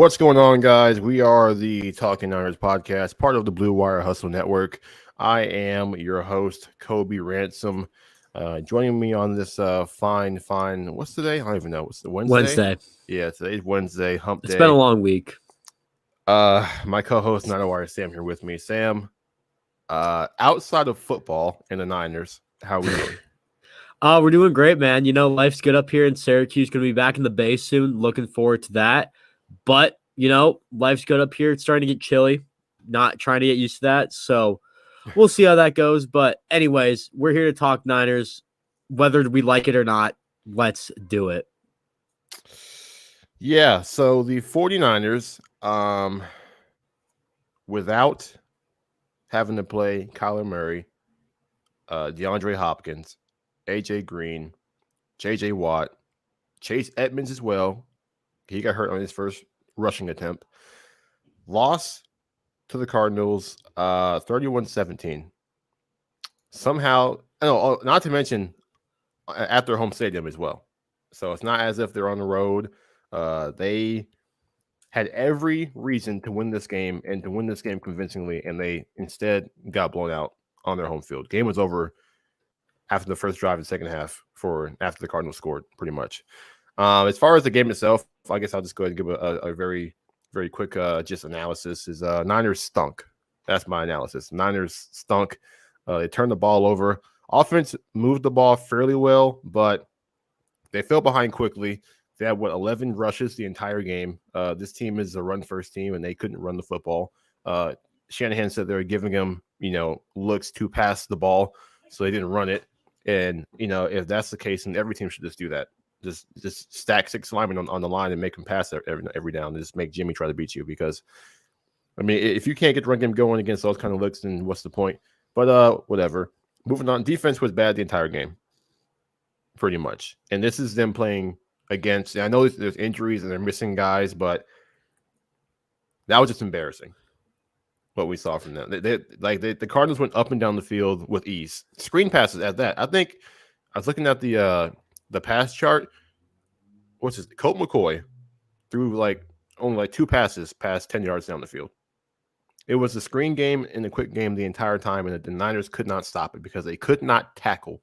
What's going on, guys? We are the Talkin Niners podcast, part of the Blue Wire Hustle Network. I am your host, Kobe Ransom. Joining me on this fine, what's today? I don't even know. What's the Wednesday? Wednesday. Yeah, today's Wednesday, hump day. It's been a long week. My co-host, Niner Wire Sam, here with me. Sam, outside of football and the Niners, how are we doing? We're doing great, man. You know, life's good up here in Syracuse. Going to be back in the Bay soon. Looking forward to that. But, you know, life's good up here. It's starting to get chilly. Not trying to get used to that. So we'll see how that goes. But anyways, we're here to talk Niners. Whether we like it or not, let's do it. Yeah, so the 49ers, without having to play Kyler Murray, DeAndre Hopkins, A.J. Green, J.J. Watt, Chase Edmonds as well. He got hurt on his first rushing attempt. Lost to the Cardinals 31-17. Somehow, not to mention at their home stadium as well. So it's not as if they're on the road. They had every reason to win this game and to win this game convincingly, and they instead got blown out on their home field. Game was over after the first drive of the second half after the Cardinals scored, pretty much. As far as the game itself, I guess I'll just go ahead and give a very, very quick just analysis. Niners stunk. That's my analysis. Niners stunk. They turned the ball over. Offense moved the ball fairly well, but they fell behind quickly. They had, 11 rushes the entire game. This team is a run-first team, and they couldn't run the football. Shanahan said they were giving them, looks to pass the ball, so they didn't run it. And, if that's the case, then every team should just do that. Just stack 6 linemen on the line and make them pass every down and just make Jimmy try to beat you because, if you can't get the run game going against those kind of looks, then what's the point? But whatever. Moving on, defense was bad the entire game, pretty much. And this is them playing against, I know there's injuries and they're missing guys, but that was just embarrassing what we saw from them. The Cardinals went up and down the field with ease. Screen passes at that. I think I was looking at the pass chart. Colt McCoy threw only 2 passes past 10 yards down the field. It was a screen game and a quick game the entire time, and the Niners could not stop it because they could not tackle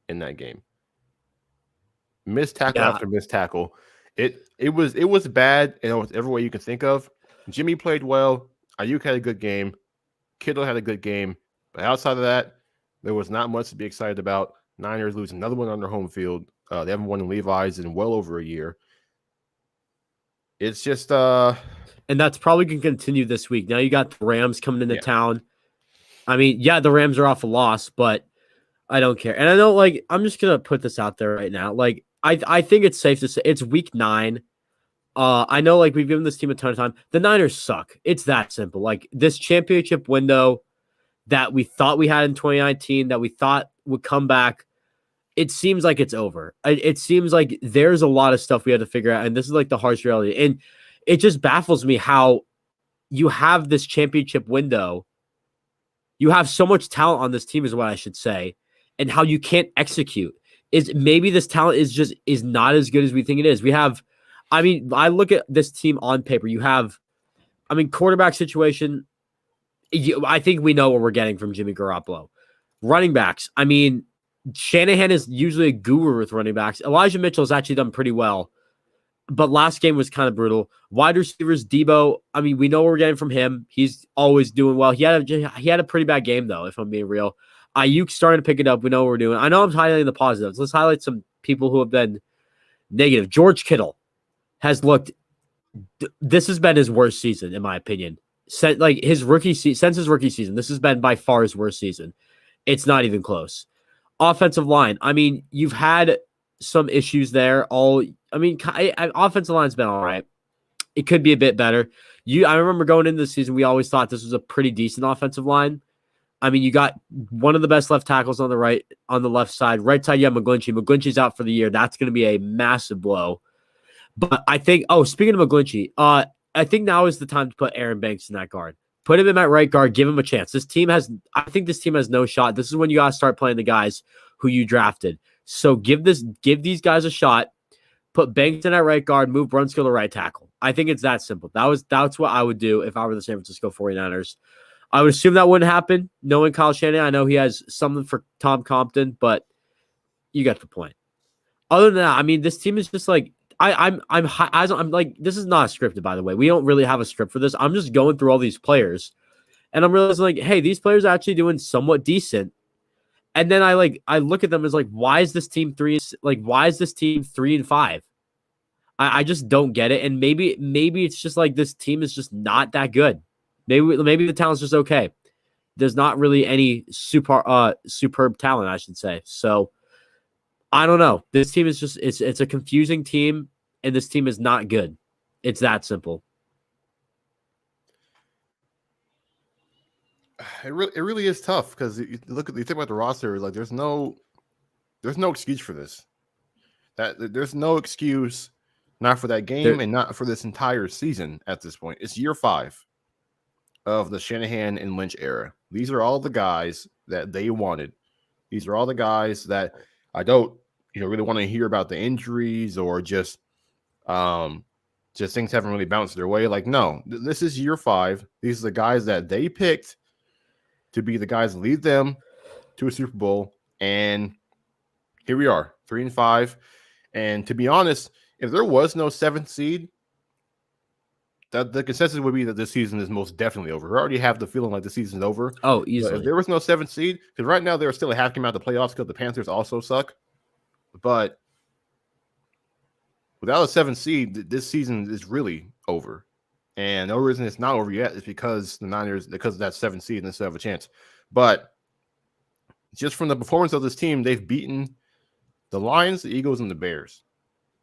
in that game. Missed tackle after missed tackle. It was bad in every way you can think of. Jimmy played well. Ayuk had a good game. Kittle had a good game. But outside of that, there was not much to be excited about. Niners lose another one on their home field. They haven't won in Levi's in well over a year. It's just and that's probably going to continue this week. Now you got the Rams coming into town. The Rams are off a loss, but I don't care. And I know, I'm just going to put this out there right now. I think it's safe to say it's week 9. I know, we've given this team a ton of time. The Niners suck. It's that simple. This championship window that we thought we had in 2019, that we thought would come back, it seems like it's over. It seems like there's a lot of stuff we had to figure out, and this is the harsh reality. And it just baffles me how you have this championship window. You have so much talent on this team is what I should say, and how you can't execute. Is maybe this talent is not as good as we think it is. We have, I look at this team on paper. You have, quarterback situation. I think we know what we're getting from Jimmy Garoppolo. Running backs. Shanahan is usually a guru with running backs. Elijah Mitchell has actually done pretty well, but last game was kind of brutal. Wide receivers, Debo. We know what we're getting from him. He's always doing well. He had a pretty bad game though, if I'm being real. Ayuk starting to pick it up. We know what we're doing. I know I'm highlighting the positives. Let's highlight some people who have been negative. George Kittle has looked. This has been his worst season, in my opinion. Since his rookie season, this has been by far his worst season. It's not even close. Offensive line. You've had some issues there. Offensive line's been all right. It could be a bit better. I remember going into the season, we always thought this was a pretty decent offensive line. You got one of the best left tackles on the left side. Right side, you have McGlinchey. McGlinchey's out for the year. That's going to be a massive blow. But I think, speaking of McGlinchey, I think now is the time to put Aaron Banks in that guard. Put him in at right guard. Give him a chance. I think this team has no shot. This is when you got to start playing the guys who you drafted. So give these guys a shot. Put Banks in at right guard. Move Brunskill to right tackle. I think it's that simple. That's what I would do if I were the San Francisco 49ers. I would assume that wouldn't happen, knowing Kyle Shanahan. I know he has something for Tom Compton, but you got the point. Other than that, I mean, this team is just like I'm like, this is not scripted, by the way. We don't really have a script for this. I'm just going through all these players, and I'm realizing like, hey, these players are actually doing somewhat decent. And then I look at them as like, why is this team 3-5? I just don't get it. And maybe it's just like this team is just not that good. Maybe the talent's just okay. There's not really any superb talent, I should say. So I don't know. This team is just it's a confusing team, and this team is not good. It's that simple. It really is tough because you think about the roster. Like, there's no excuse for this. There's no excuse, not for that game and not for this entire season. At this point, it's year 5 of the Shanahan and Lynch era. These are all the guys that they wanted. These are all the guys that I don't really want to hear about the injuries or just things haven't really bounced their way. Like, no, this is year 5. These are the guys that they picked to be the guys that lead them to a Super Bowl. And here we are, 3-5. And to be honest, if there was no 7th seed, that the consensus would be that this season is most definitely over. We already have the feeling like the season's over. Oh, easily. But if there was no 7th seed, because right now they're still a half game out of the playoffs because the Panthers also suck. But without a 7th seed, this season is really over. And the only reason it's not over yet is because the Niners, because of that 7th seed, and still have a chance. But just from the performance of this team, they've beaten the Lions, the Eagles, and the Bears.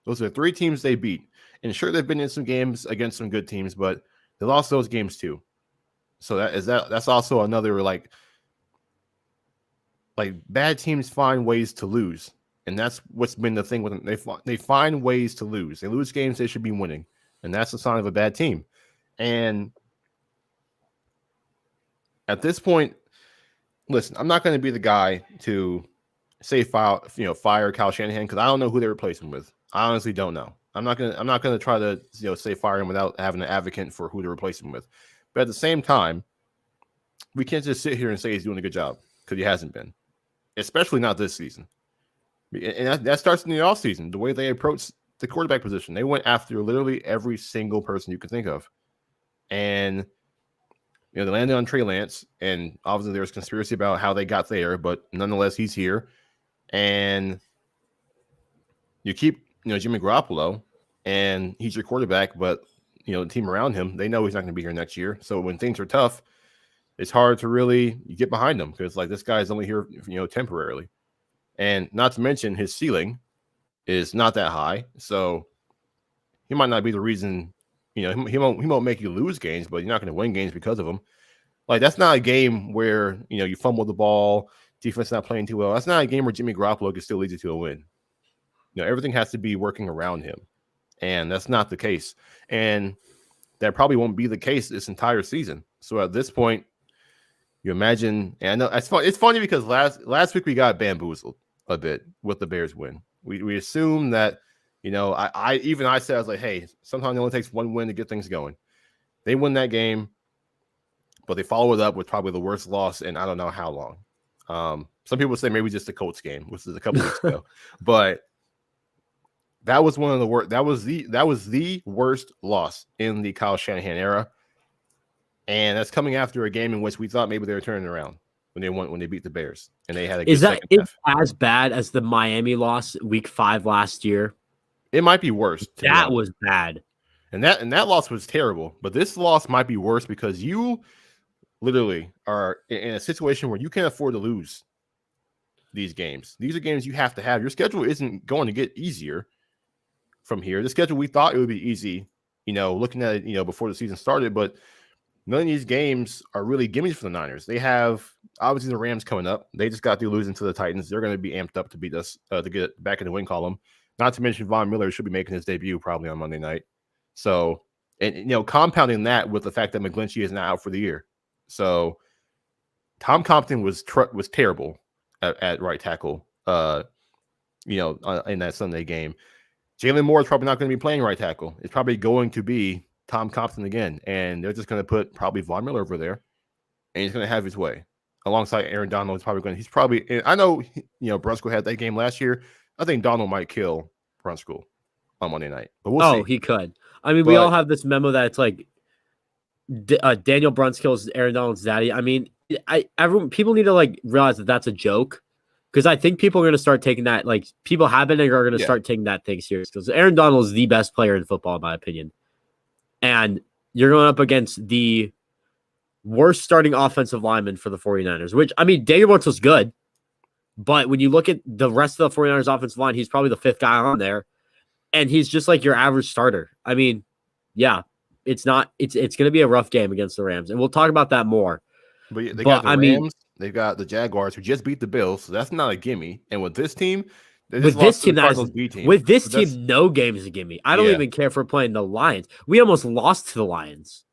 Those are 3 teams they beat. And sure, they've been in some games against some good teams, but they lost those games too. So that's also another like bad teams find ways to lose. And that's what's been the thing with them. They find ways to lose. They lose games they should be winning. And that's a sign of a bad team. And at this point, listen, I'm not going to be the guy to say fire Kyle Shanahan because I don't know who they replace him with. I honestly don't know. I'm not gonna try to say fire him without having an advocate for who to replace him with. But at the same time, we can't just sit here and say he's doing a good job because he hasn't been, especially not this season. And that starts in the offseason. The way they approached the quarterback position, they went after literally every single person you could think of, and they landed on Trey Lance. And obviously, there's conspiracy about how they got there, but nonetheless, he's here, and you keep Jimmy Garoppolo, and he's your quarterback, but the team around him, they know he's not going to be here next year. So when things are tough, it's hard to really get behind him because this guy's only here, temporarily, and not to mention his ceiling is not that high. So he might not be the reason. He won't make you lose games, but you're not going to win games because of him. Like, that's not a game where you fumble the ball, defense not playing too well. That's not a game where Jimmy Garoppolo can still lead you to a win. Everything has to be working around him, and that's not the case. And that probably won't be the case this entire season. So at this point, you imagine, and I know it's funny because last week we got bamboozled a bit with the Bears win. We assumed that, I said, I was like, hey, sometimes it only takes one win to get things going. They win that game, but they follow it up with probably the worst loss in I don't know how long. Some people say maybe just the Colts game, which is a couple weeks ago, but that was one of the worst. That was the worst loss in the Kyle Shanahan era, and that's coming after a game in which we thought maybe they were turning around when they beat the Bears, and they had a good second half. As bad as the Miami loss week 5 last year? It might be worse. That was bad, and that loss was terrible. But this loss might be worse because you literally are in a situation where you can't afford to lose these games. These are games you have to have. Your schedule isn't going to get easier from here. The schedule, we thought it would be easy, looking at it, before the season started, but none of these games are really gimmies for the Niners. They have, obviously, the Rams coming up. They just got through losing to the Titans. They're going to be amped up to beat us, to get back in the win column. Not to mention Von Miller should be making his debut probably on Monday night. So, and, compounding that with the fact that McGlinchey is now out for the year. So, Tom Compton was terrible at right tackle, in that Sunday game. Jalen Moore is probably not going to be playing right tackle. It's probably going to be Tom Compton again, and they're just going to put probably Von Miller over there, and he's going to have his way alongside Aaron Donald. He's probably. I know Brunskill had that game last year. I think Donald might kill Brunskill on Monday night, but we'll see. He could. I mean, we all have this memo that it's like Daniel Brunskill is Aaron Donald's daddy. I mean, people need to like realize that that's a joke, because I think people are going to start taking that, like, people have been and are going to start taking that thing serious, because Aaron Donald is the best player in football, in my opinion. And you're going up against the worst starting offensive lineman for the 49ers, which, I mean, Daniel Brunskill's good, but when you look at the rest of the 49ers offensive line, he's probably the 5th guy on there, and he's just like your average starter. I mean, yeah, it's going to be a rough game against the Rams, and we'll talk about that more. But they got the Rams, they've got the Jaguars, who just beat the Bills, so that's not a gimme. And with this team, no game is a gimme. I don't even care if we're playing the Lions. We almost lost to the Lions.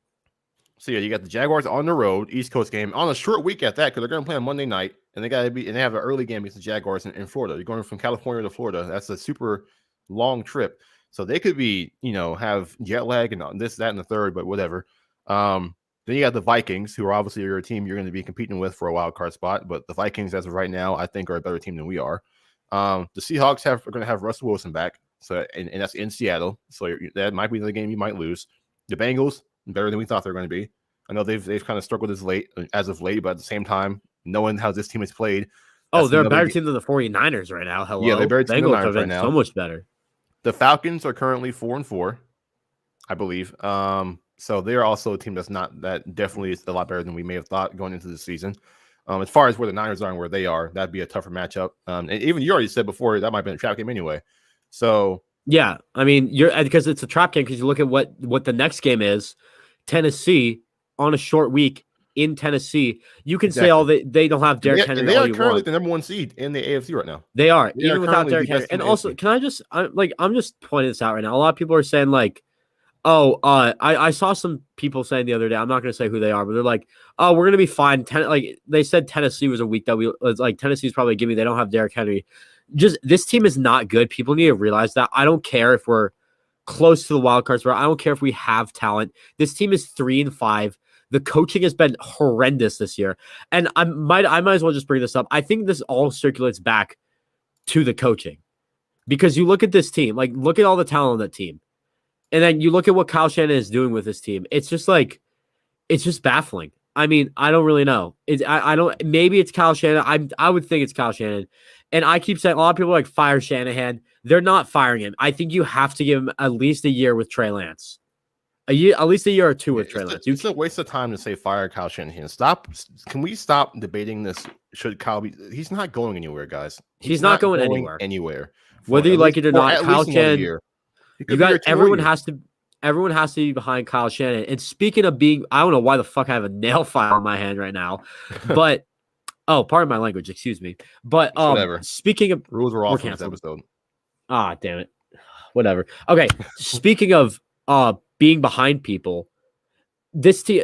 So yeah, you got the Jaguars on the road, East Coast game on a short week at that, because they're going to play on Monday night, and they have an early game against the Jaguars in Florida. You're going from California to Florida. That's a super long trip, so they could be have jet lag and this, that, and the third, but whatever. Then you got the Vikings, who are obviously your team you're going to be competing with for a wild card spot. But the Vikings, as of right now, I think are a better team than we are. The Seahawks are going to have Russell Wilson back, so and that's in Seattle. So that might be the game you might lose. The Bengals, better than we thought they were going to be. I know they've kind of struggled as of late, but at the same time, knowing how this team has played. They're a better team than the 49ers right now. Hello. Yeah, they're better team than the Niners right now. So much better. The Falcons are currently 4-4, I believe. So they're also a team that definitely is a lot better than we may have thought going into the season. As far as where the Niners are and where they are, that'd be a tougher matchup. And even you already said before that might have been a trap game anyway. So yeah, I mean, because it's a trap game, because you look at what the next game is, Tennessee on a short week in Tennessee. You can say they don't have Derrick Henry. They are currently the number 1 seed in the AFC right now. They are even without Derrick Henry. And also, can I just I'm just pointing this out right now. A lot of people are saying like, I saw some people saying the other day, I'm not going to say who they are, but they're like, oh, we're going to be fine. They said Tennessee was a week that Tennessee's probably a gimme. They don't have Derrick Henry. Just this team is not good. People need to realize that. I don't care if we're close to the wild card spot. I don't care if we have talent. This team is 3-5. The coaching has been horrendous this year. And I might as well just bring this up. I think this all circulates back to the coaching, because you look at this team, like look at all the talent on that team. And then you look at what Kyle Shanahan is doing with this team. It's just baffling. I mean, I don't really know. Maybe it's Kyle Shanahan. I would think it's Kyle Shanahan. And I keep saying, a lot of people are like, fire Shanahan. They're not firing him. I think you have to give him at least a year with Trey Lance. At least a year or two with Trey Lance. It's a waste of time to say fire Kyle Shanahan. Can we stop debating this? Should Kyle be? He's not going anywhere, guys. He's not going anywhere. Whether you like it or not, Kyle Shanahan. Everyone has to be behind Kyle Shanahan. And speaking of being, I don't know why the fuck I have a nail file in my hand right now, but pardon my language, excuse me. But whatever. Speaking of rules were off in this episode. Ah, damn it. Whatever. Okay. Speaking of being behind people, this team,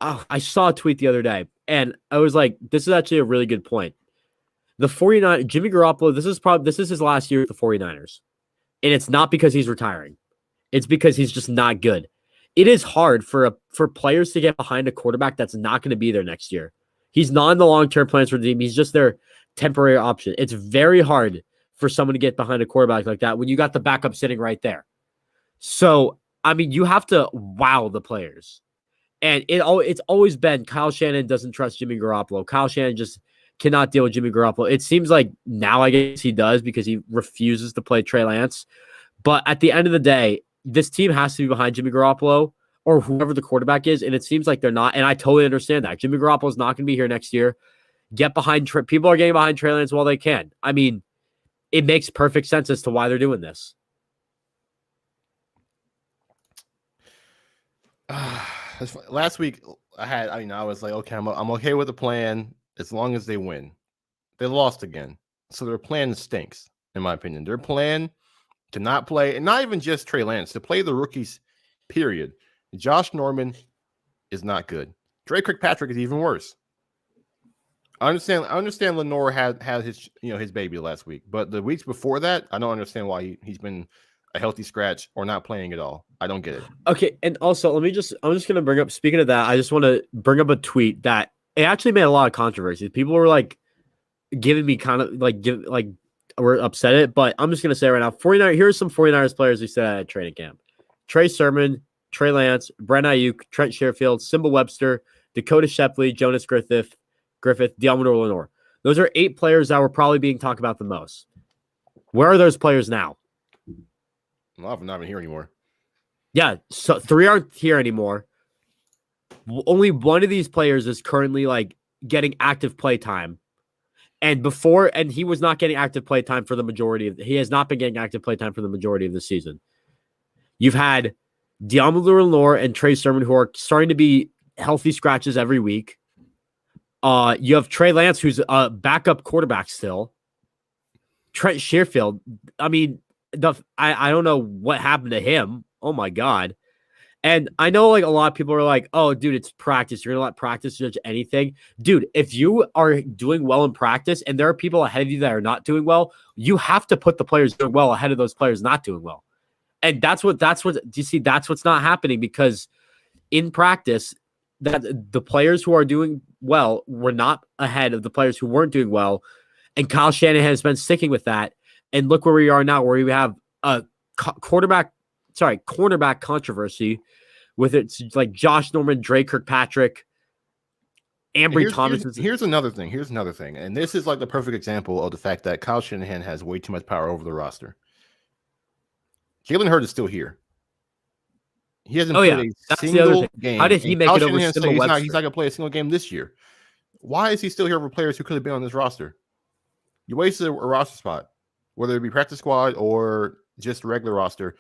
I saw a tweet the other day, and I was like, this is actually a really good point. The 49ers, Jimmy Garoppolo, this is his last year at the 49ers. And it's not because he's retiring. It's because he's just not good. It is hard for players to get behind a quarterback that's not going to be there next year. He's not in the long-term plans for the team. He's just their temporary option. It's very hard for someone to get behind a quarterback like that when you got the backup sitting right there. So, I mean, you have to wow the players. And it's always been Kyle Shanahan doesn't trust Jimmy Garoppolo. Kyle Shanahan just cannot deal with Jimmy Garoppolo. It seems like now I guess he does, because he refuses to play Trey Lance. But at the end of the day, this team has to be behind Jimmy Garoppolo or whoever the quarterback is, and it seems like they're not. And I totally understand that. Jimmy Garoppolo is not going to be here next year. Get behind people are getting behind Trey Lance while they can. I mean, it makes perfect sense as to why they're doing this. Last week, I was like, okay, I'm okay with the plan as long as they win. They lost again, so their plan stinks, in my opinion. Their plan to not play, and not even just Trey Lance, to play the rookies, period. Josh Norman is not good. Dre Kirkpatrick is even worse. I understand Lenore had his his baby last week, but the weeks before that, I don't understand why he's been a healthy scratch or not playing at all. I don't get it. Okay, and also I'm just gonna bring up. Speaking of that, I just want to bring up a tweet that it actually made a lot of controversy. People were like giving me kind of like were upset at it, but I'm just gonna say right now, 49. Here's some 49ers players who said at training camp: Trey Sermon, Trey Lance, Brent Ayuk, Trent Sherfield, Simba Webster, Dakota Shepley, Jonas Griffith, Diamador Lenore. Those are 8 players that were probably being talked about the most. Where are those players now? A lot of them not even here anymore. Yeah, so 3 aren't here anymore. Only one of these players is currently like getting active play time. And he was not getting active play time for the majority of he has not been getting active play time for the majority of the season. You've had Diamador Lenore and Trey Sermon who are starting to be healthy scratches every week. You have Trey Lance, who's a backup quarterback still. Trent Sherfield, I mean, I don't know what happened to him. Oh my God. And I know like a lot of people are like, oh, dude, it's practice. You're going to let practice judge anything. Dude, if you are doing well in practice and there are people ahead of you that are not doing well, you have to put the players doing well ahead of those players not doing well. And that's what's not happening, because in practice, that the players who are doing well were not ahead of the players who weren't doing well. And Kyle Shanahan has been sticking with that. And look where we are now, where we have a cornerback controversy with it's like Josh Norman, Drake Kirkpatrick, Ambry Thomas. Here's another thing. And this is like the perfect example of the fact that Kyle Shanahan has way too much power over the roster. Jalen Hurts is still here. He hasn't played a single game. How did he make it over Simba Webster? He's not going to play a single game this year. Why is he still here over players who could have been on this roster? You wasted a roster spot, whether it be practice squad or just regular roster,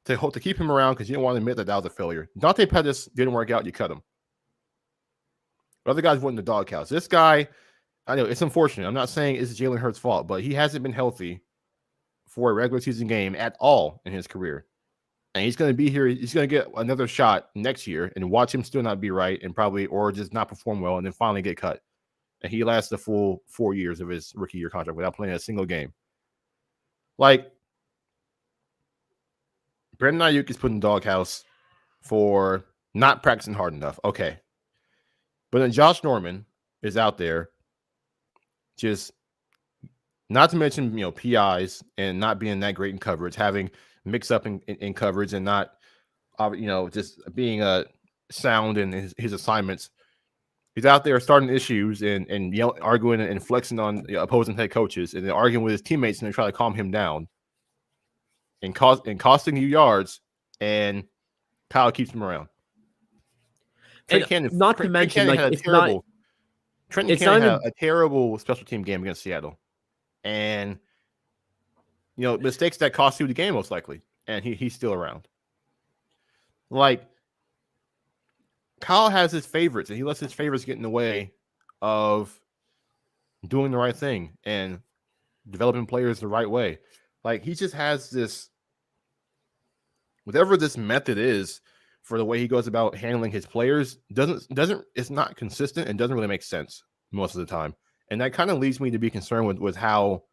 to keep him around because you didn't want to admit that was a failure. Dante Pettis didn't work out. You cut him. Other guys went in the doghouse. This guy, I know it's unfortunate. I'm not saying it's Jalen Hurts' fault, but he hasn't been healthy for a regular season game at all in his career. And he's going to be here. He's going to get another shot next year and watch him still not be right and probably or just not perform well and then finally get cut. And he lasts the full 4 years of his rookie year contract without playing a single game. Like, Brandon Ayuk is put in the doghouse for not practicing hard enough. Okay. But then Josh Norman is out there just, not to mention, PIs and not being that great in coverage, having mix up in coverage and not, just being sound in his assignments. He's out there starting issues and arguing and flexing on opposing head coaches and then arguing with his teammates and they try to calm him down and costing you yards, and Kyle keeps him around. Trent Cannon had a terrible special team game against Seattle. And mistakes that cost you the game most likely, and he's still around. Like, Kyle has his favorites, and he lets his favorites get in the way of doing the right thing and developing players the right way. Like, he just has this, whatever this method is for the way he goes about handling his players, it's not consistent and doesn't really make sense most of the time. And that kind of leads me to be concerned with how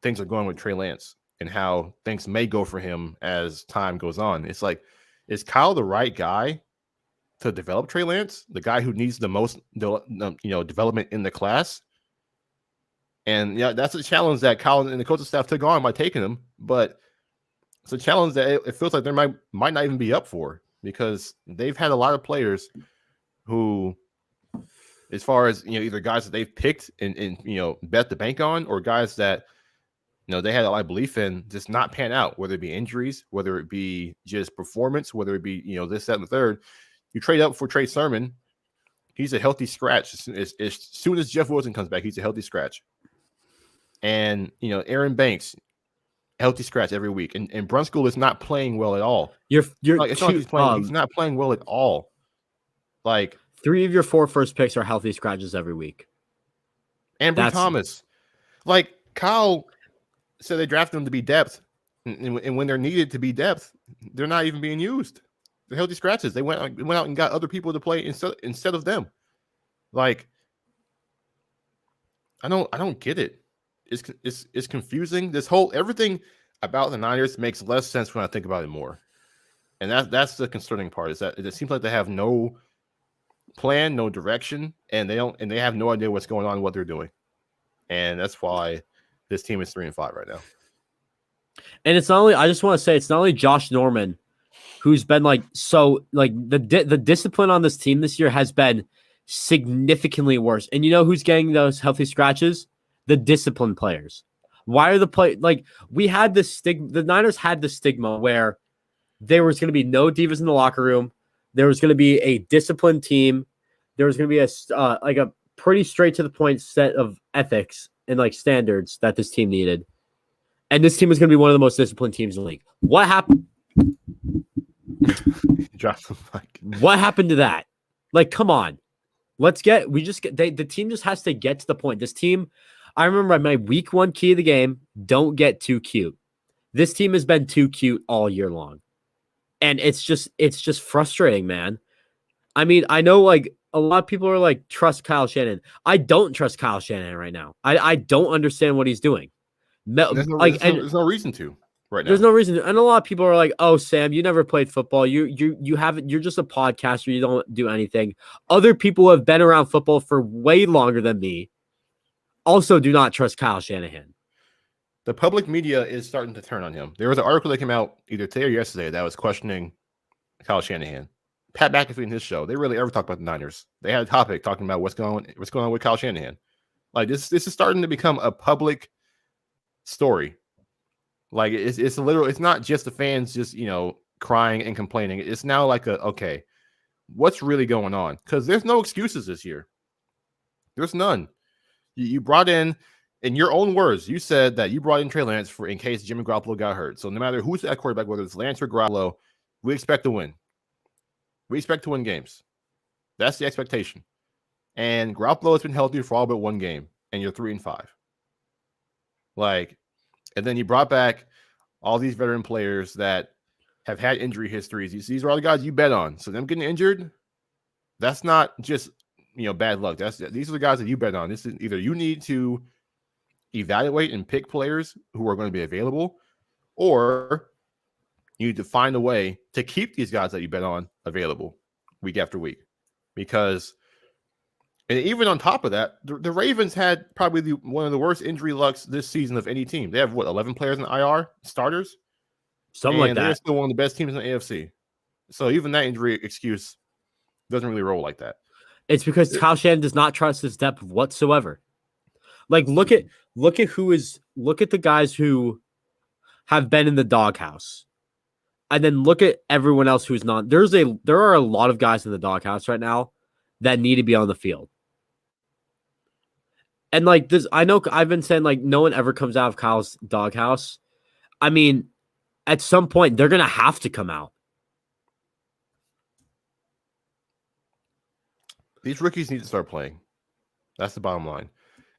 things are going with Trey Lance and how things may go for him as time goes on. It's like, is Kyle the right guy to develop Trey Lance, the guy who needs the most, development in the class? And that's a challenge that Kyle and the coaching staff took on by taking him. But it's a challenge that it feels like they might not even be up for, because they've had a lot of players who, as far as either guys that they've picked and bet the bank on, or guys that they had a lot of belief in, just not pan out, whether it be injuries, whether it be just performance, whether it be this, that, and the third. You trade up for Trey Sermon, he's a healthy scratch. As soon as Jeff Wilson comes back, he's a healthy scratch. And Aaron Banks, healthy scratch every week. And Brunskill is not playing well at all. You're like, it's not like he's not playing well at all. Like, 3 of your 4 first picks are healthy scratches every week. Ambry Thomas. Like, Kyle said they drafted them to be depth. And when they're needed to be depth, they're not even being used. They're healthy scratches. They went out and got other people to play instead of them. Like, I don't get it. It's confusing. This whole everything. about the Niners makes less sense when I think about it more. And that's the concerning part, is that it seems like they have no plan, no direction, and they have no idea what's going on and what they're doing. And that's why this team is 3-5 right now. And it's not only, I just want to say, it's not only Josh Norman who's been the discipline on this team this year has been significantly worse. And you know who's getting those healthy scratches? The disciplined players. Why are we had this stigma? The Niners had this stigma where there was going to be no divas in the locker room. There was going to be a disciplined team. There was going to be a pretty straight to the point set of ethics and standards that this team needed. And this team was going to be one of the most disciplined teams in the league. What happened? What happened to that? Come on. The team just has to get to the point. This team, I remember my week 1 key of the game, don't get too cute. This team has been too cute all year long. And it's just frustrating, man. I mean, I know a lot of people are trust Kyle Shanahan. I don't trust Kyle Shanahan right now. I don't understand what he's doing. There's no reason to right now. There's no reason to. And a lot of people are like, "Oh, Sam, you never played football. You haven't. You're just a podcaster. You don't do anything." Other people have been around football for way longer than me. Also, do not trust Kyle Shanahan. The public media is starting to turn on him. There was an article that came out either today or yesterday that was questioning Kyle Shanahan. Pat McAfee in his show, they rarely ever talk about the Niners. They had a topic talking about what's going on with Kyle Shanahan. This is starting to become a public story. It's literal. It's not just the fans just crying and complaining. It's now okay, what's really going on? Because there's no excuses this year. There's none. You brought in your own words, you said that you brought in Trey Lance in case Jimmy Garoppolo got hurt. So no matter who's that quarterback, whether it's Lance or Garoppolo, we expect to win. We expect to win games. That's the expectation. And Garoppolo has been healthy for all but one game, and you're 3-5. And then you brought back all these veteran players that have had injury histories. These are all the guys you bet on. So them getting injured, that's not just bad luck. These are the guys that you bet on. This is either you need to evaluate and pick players who are going to be available, or you need to find a way to keep these guys that you bet on available week after week. Because, and even on top of that, the Ravens had probably one of the worst injury lucks this season of any team. They have 11 players in IR starters, something like that. They're still one of the best teams in the AFC. So even that injury excuse doesn't really roll like that. It's because Kyle Shanahan does not trust his depth whatsoever. Look at the guys who have been in the doghouse, and then look at everyone else who's not. There are a lot of guys in the doghouse right now that need to be on the field. And this, I know I've been saying no one ever comes out of Kyle's doghouse. I mean, at some point they're gonna have to come out. These rookies need to start playing. That's the bottom line.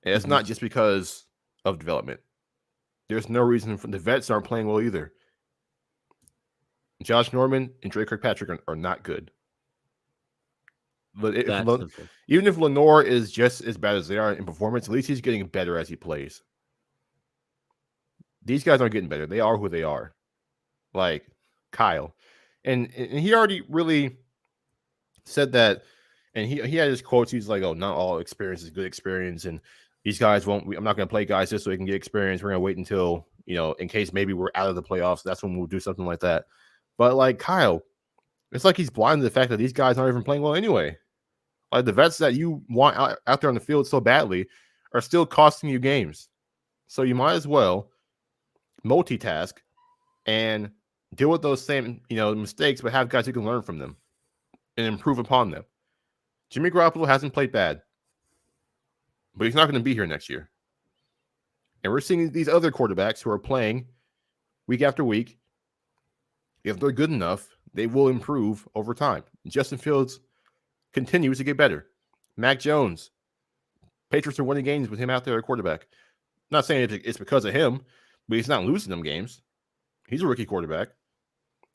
And it's not just because of development. There's no reason for the vets aren't playing well either. Josh Norman and Dre Kirkpatrick are not good. But even if Lenore is just as bad as they are in performance, at least he's getting better as he plays. These guys aren't getting better. They are who they are. Kyle. And he already really said that. And he had his quotes. He's like, "Oh, not all experience is good experience, and these guys won't. I'm not going to play guys just so they can get experience. We're going to wait until in case maybe we're out of the playoffs. That's when we'll do something like that." But Kyle, it's like he's blind to the fact that these guys aren't even playing well anyway. The vets that you want out there on the field so badly are still costing you games. So you might as well multitask and deal with those same mistakes, but have guys who can learn from them and improve upon them. Jimmy Garoppolo hasn't played bad, but he's not going to be here next year. And we're seeing these other quarterbacks who are playing week after week. If they're good enough, they will improve over time. Justin Fields continues to get better. Mac Jones, Patriots are winning games with him out there at quarterback. I'm not saying it's because of him, but he's not losing them games. He's a rookie quarterback.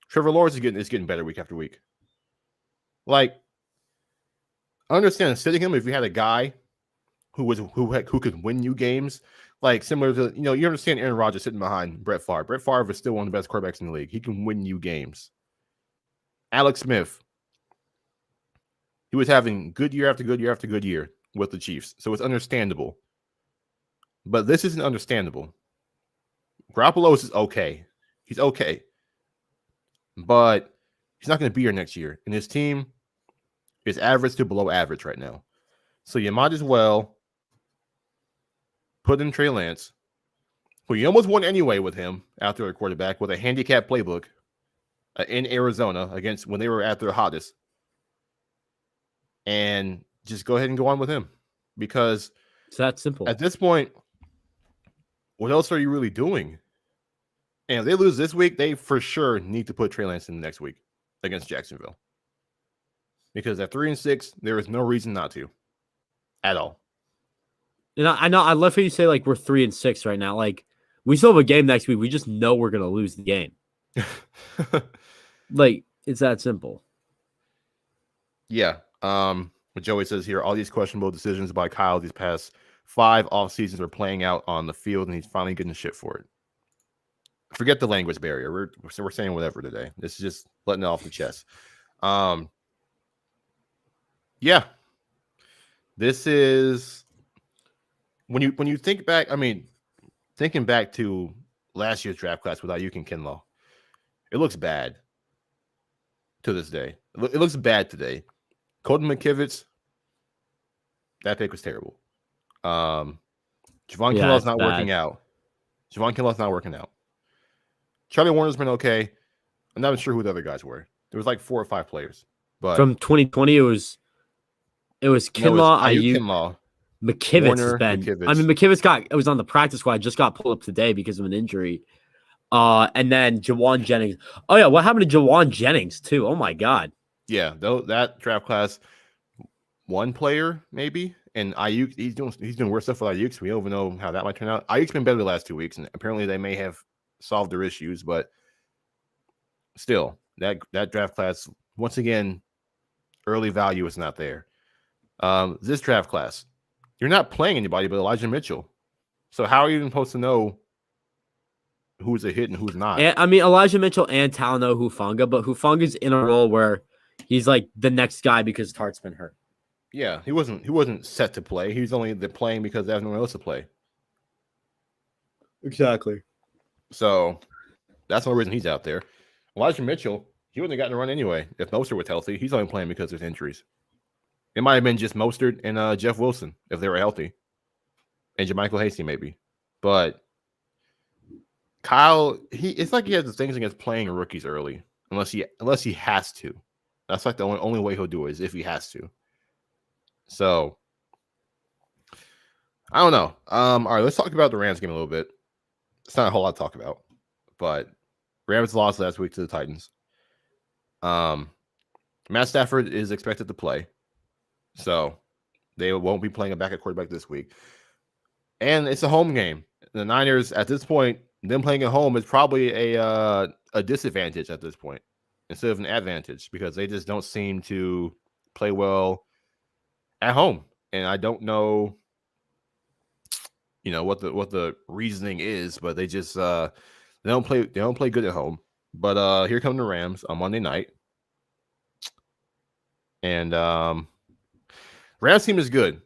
Trevor Lawrence is getting better week after week. I understand sitting him if you had a guy who could win you games like similar to you understand Aaron Rodgers sitting behind Brett Favre. Brett Favre is still one of the best quarterbacks in the league. He can win you games. Alex Smith, he was having good year after good year after good year with the Chiefs, so it's understandable. But this isn't understandable. Garoppolo is okay. He's okay. But he's not going to be here next year. And his team is average to below average right now. So you might as well put in Trey Lance, who you almost won anyway with him after a quarterback with a handicap playbook in Arizona against when they were at their hottest. And just go ahead and go on with him. Because it's that simple. At this point, what else are you really doing? And if they lose this week, they for sure need to put Trey Lance in the next week against Jacksonville. Because at 3-6, there is no reason not to. At all. And I know I love how you say like we're 3-6 right now. Like we still have a game next week. We just know we're gonna lose the game. Like it's that simple. Yeah. What Joey says here, all these questionable decisions by Kyle these past 5 off seasons are playing out on the field, and he's finally getting shit for it. Forget the language barrier. We're saying whatever today. This is just letting it off the chest. Yeah. This is when you think back. I mean, thinking back to last year's draft class with Ayuk and Kinlaw, it looks bad to this day. It looks bad today. Colton McKivitz, that pick was terrible. Javon Kinlaw's not working out. Javon Kinlaw's not working out. Charlie Warner's been okay. I'm not sure who the other guys were. There was like 4 or 5 players. But from 2020, it was Kinlaw, Ayuk, McKivitz Warner, has been. McKivitz. I mean, McKivitz was on the practice squad, just got pulled up today because of an injury. And then Jawan Jennings. Oh yeah, what happened to Jawan Jennings too? Oh my god. Yeah, though that draft class, 1 player maybe, and Ayuk he's doing worse stuff with Ayuk. So we don't even know how that might turn out. Ayuk's been better the last 2 weeks, and apparently they may have solved their issues, but still, that draft class once again, early value is not there. This draft class, you're not playing anybody but Elijah Mitchell. So how are you even supposed to know who's a hit and who's not? And, I mean, Elijah Mitchell and Talano Hufanga, but Hufanga's in a role where he's like the next guy because Tart's been hurt. Yeah, he wasn't set to play. He's only playing because there's no one else to play. Exactly. So that's the only reason he's out there. Elijah Mitchell, he wouldn't have gotten a run anyway if Mostert was healthy. He's only playing because there's injuries. It might have been just Mostert and Jeff Wilson if they were healthy, and JaMychal Hasty maybe. But Kyle, it's like he has the things against playing rookies early, unless he has to. That's like the only way he'll do it is if he has to. So I don't know. All right, let's talk about the Rams game a little bit. It's not a whole lot to talk about, but Rams lost last week to the Titans. Matt Stafford is expected to play, so they won't be playing a backup quarterback this week. And it's a home game. The Niners, at this point, them playing at home is probably a disadvantage at this point instead of an advantage because they just don't seem to play well at home. And I don't know, what the reasoning is, but they just they don't play good at home. But here come the Rams on Monday night. And Rams team is good.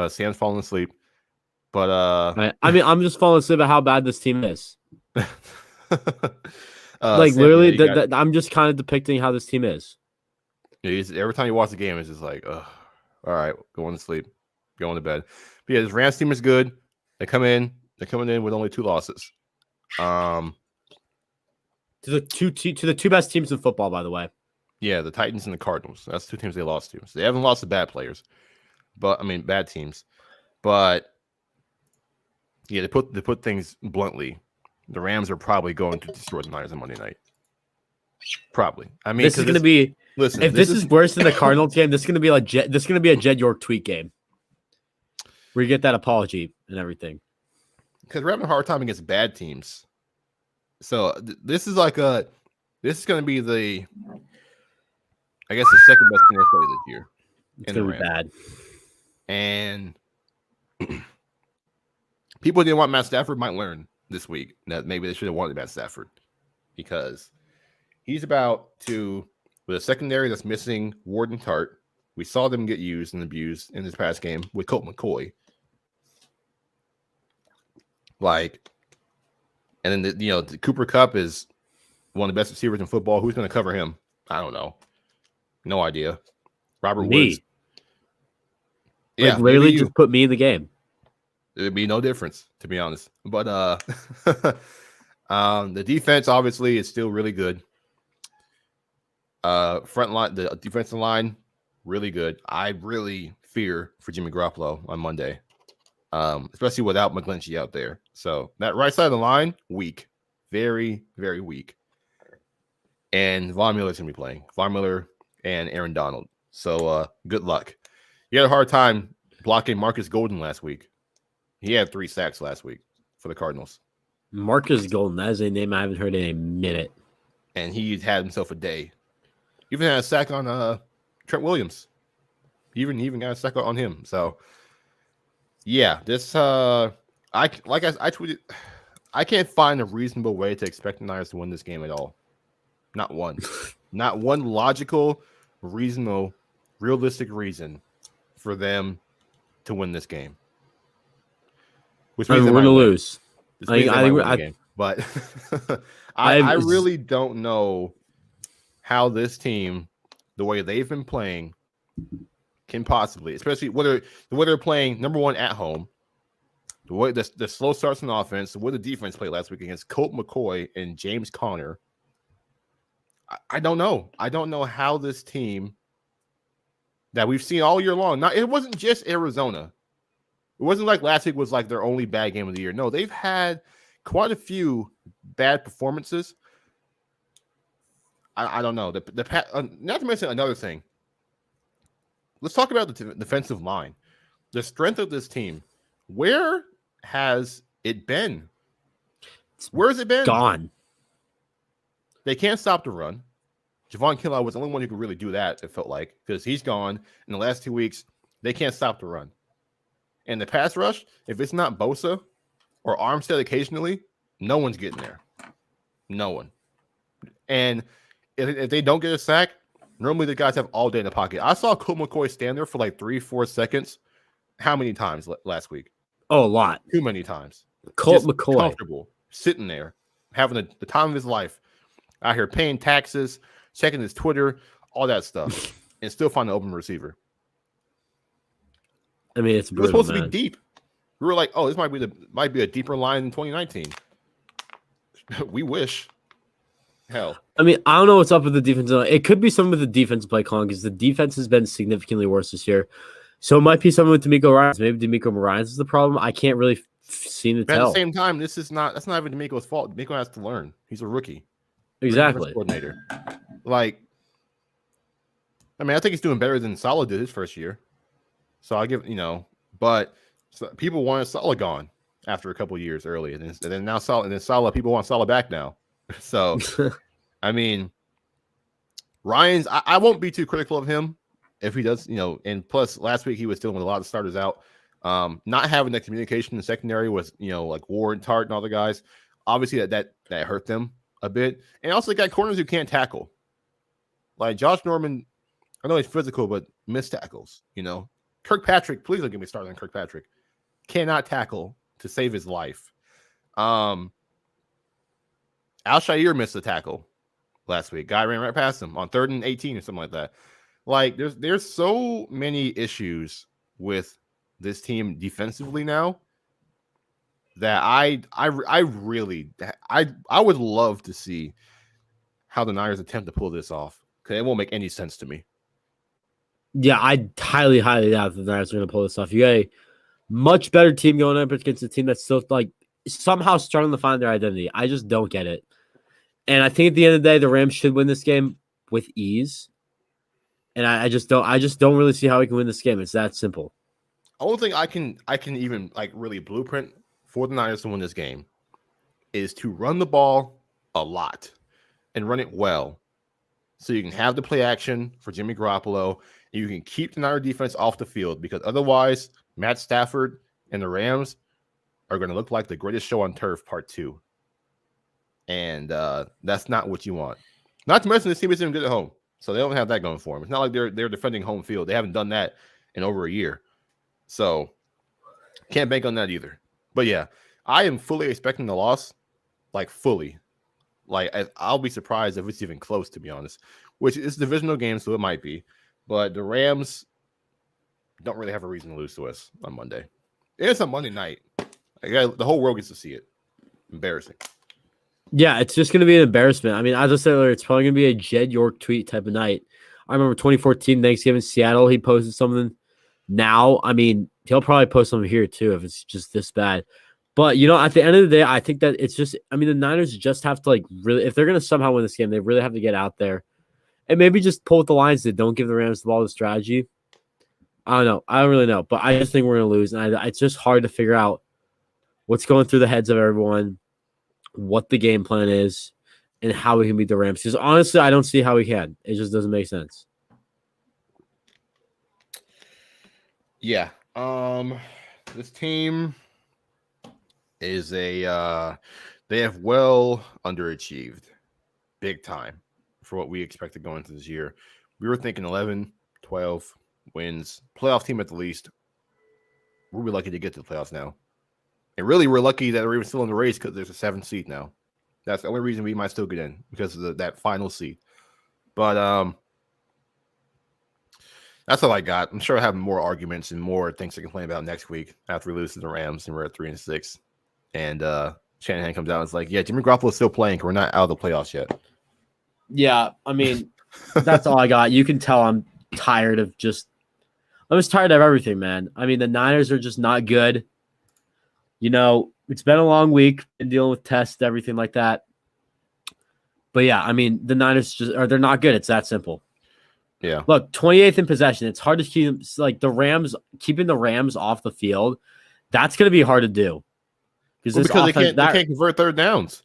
Sam's falling asleep. But I mean, I'm just falling asleep at how bad this team is. Sam, literally, I'm just kind of depicting how this team is. Every time you watch the game, it's just like, all right, going to sleep, going to bed. But yeah, this Rams team is good. They're coming in with only 2 losses. To the two best teams in football, by the way. Yeah, the Titans and the Cardinals. That's 2 teams they lost to. So they haven't lost to bad players, bad teams. But yeah, to put things bluntly, the Rams are probably going to destroy the Niners on Monday night. Probably. I mean, this is going to be. Listen, if this is worse than the Cardinals game, this is going to be a Jed York tweet game, where you get that apology and everything. Because we're having a hard time against bad teams. So this is going to be the second best team play this year. It's going to be bad. And people didn't want Matt Stafford might learn this week that maybe they should have wanted Matt Stafford because he's about to, with a secondary that's missing Ward and Tart. We saw them get used and abused in this past game with Colt McCoy. And then the Cooper Kupp is one of the best receivers in football. Who's going to cover him? I don't know. No idea. Robert Woods. Yeah, literally just put me in the game. It'd be no difference, to be honest. But the defense obviously is still really good. Front line, the defensive line, really good. I really fear for Jimmy Garoppolo on Monday, especially without McGlinchey out there. So that right side of the line, weak, very, very weak. And Von Miller's gonna be playing. Von Miller and Aaron Donald. So good luck. You had a hard time blocking Marcus Golden last week. He had 3 sacks last week for the Cardinals. Marcus Golden, that is a name I haven't heard in a minute. And he's had himself a day. Even had a sack on Trent Williams. Even got a sack on him. So yeah, this I tweeted, I can't find a reasonable way to expect the Niners to win this game at all. Not one. Not one logical, reasonable, realistic reason for them to win this game. Which means we're going to lose. But I really don't know how this team, the way they've been playing, can possibly, especially whether they're playing number one at home, the way the slow starts in offense, the way the defense played last week against Colt McCoy and James Conner. I don't know. I don't know how this team that we've seen all year long. Now, it wasn't just Arizona. It wasn't like last week was like their only bad game of the year. No, they've had quite a few bad performances. I don't know. Not to mention another thing. Let's talk about the defensive line. The strength of this team. Where has it been? Where has it been? Gone. They can't stop the run. Javon Kinlaw was the only one who could really do that, it felt like, because he's gone. In the last 2 weeks, they can't stop the run. And the pass rush, if it's not Bosa or Armstead occasionally, no one's getting there. No one. And if they don't get a sack, normally the guys have all day in the pocket. I saw Colt McCoy stand there for like 3-4 seconds. How many times last week? Oh, a lot. Too many times. Colt McCoy. Comfortable, sitting there, having the time of his life. Out here paying taxes, checking his Twitter, all that stuff, and still find an open receiver. I mean, it's brutal, it was supposed to be deep. We were like, oh, this might be a deeper line in 2019. We wish. Hell. I mean, I don't know what's up with the defense. It could be something with the defense play calling because the defense has been significantly worse this year. So it might be something with D'Amico Ryans. Maybe D'Amico Ryans is the problem. I can't really seem to tell. At the same time, that's not even D'Amico's fault. D'Amico has to learn. He's a rookie. Exactly. Coordinator. Like, I mean, I think he's doing better than Saleh did his first year. So I'll give, but people wanted Saleh gone after a couple of years early. And then now Saleh, people want Saleh back now. So, I mean, Ryans, I won't be too critical of him if he does, and plus last week he was dealing with a lot of starters out. Not having that communication in the secondary with, like Ward, Tart, and all the guys, obviously that hurt them a bit. And also they got corners who can't tackle. Like Josh Norman, I know he's physical, but missed tackles, Kirkpatrick, please don't get me started on Kirkpatrick. Cannot tackle to save his life. Al-Shaair missed a tackle last week. Guy ran right past him on 3rd and 18 or something like that. Like there's so many issues with this team defensively now that I would love to see how the Niners attempt to pull this off, because it won't make any sense to me. Yeah, I highly, highly doubt that the Niners are going to pull this off. You got a much better team going up against a team that's still like somehow struggling to find their identity. I just don't get it. And I think at the end of the day, the Rams should win this game with ease. And I just don't really see how we can win this game. It's that simple. The only thing I can even like really blueprint for the Niners to win this game is to run the ball a lot and run it well, so you can have the play action for Jimmy Garoppolo and you can keep the Niners defense off the field, because otherwise Matt Stafford and the Rams are going to look like the Greatest Show on Turf Part 2. And that's not what you want. Not to mention this team isn't good at home. So they don't have that going for them. It's not like they're defending home field. They haven't done that in over a year. So can't bank on that either. But yeah, I am fully expecting the loss. Like fully. Like I'll be surprised if it's even close, to be honest. Which is a divisional game, so it might be. But the Rams don't really have a reason to lose to us on Monday. It's a Monday night. The whole world gets to see it. Embarrassing. Yeah, it's just going to be an embarrassment. I mean, as I said earlier, it's probably going to be a Jed York tweet type of night. I remember 2014 Thanksgiving Seattle, he posted something. Now, I mean, he'll probably post something here too if it's just this bad. But, you know, at the end of the day, I think that it's just, I mean, the Niners just have to, like, really, if they're going to somehow win this game, they really have to get out there and maybe just pull with the Lions that don't give the Rams the ball, the strategy. I don't know. I don't really know. But I just think we're going to lose. And it's just hard to figure out what's going through the heads of everyone, what the game plan is, and how we can beat the Rams. Because honestly, I don't see how we can. It just doesn't make sense. Yeah. This team is they have well underachieved big time for what we expected going into this year. We were thinking 11, 12 wins, playoff team at the least. We'll be lucky to get to the playoffs now. And really, we're lucky that we're even still in the race because there's a 7th seed now. That's the only reason we might still get in, because of that final seed. But that's all I got. I'm sure I have more arguments and more things to complain about next week after we lose to the Rams and we're at 3-6. And Shanahan comes out and is like, yeah, Jimmy Garoppolo is still playing because we're not out of the playoffs yet. Yeah, I mean, that's all I got. You can tell I'm tired of I'm just tired of everything, man. I mean, the Niners are just not good. You know, it's been a long week and dealing with tests, everything like that. But yeah, I mean, the Niners they're not good. It's that simple. Yeah. Look, 28th in possession. It's hard to keep them, like the Rams, keeping the Rams off the field. That's going to be hard to do. Because they can't convert third downs.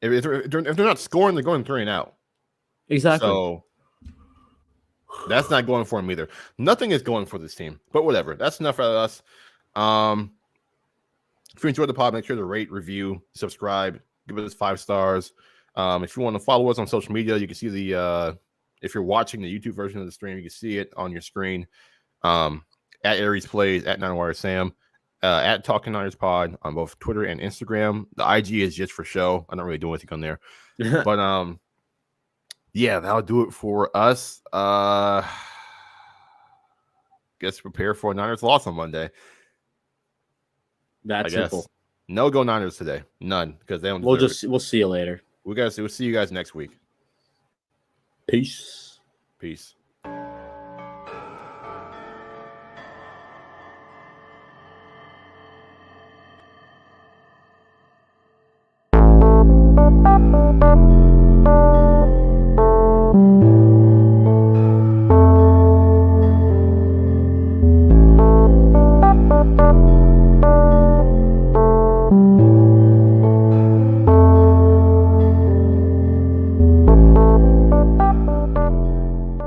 If they're not scoring, they're going 3 and out. Exactly. So that's not going for them either. Nothing is going for this team. But whatever. That's enough out of us. If you enjoyed the pod, make sure to rate, review, subscribe, give us 5 stars. If you want to follow us on social media, you can see if you're watching the YouTube version of the stream, you can see it on your screen. At Aries Plays, at 9wire Sam, at Talkin Niners Pod on both Twitter and Instagram. The IG is just for show. I don't really do anything on there. But yeah, that'll do it for us. Guess prepare for a Niners loss on Monday. That's simple. No go Niners today. None, because they don't. We'll see you later. We'll see you guys next week. Peace. Peace.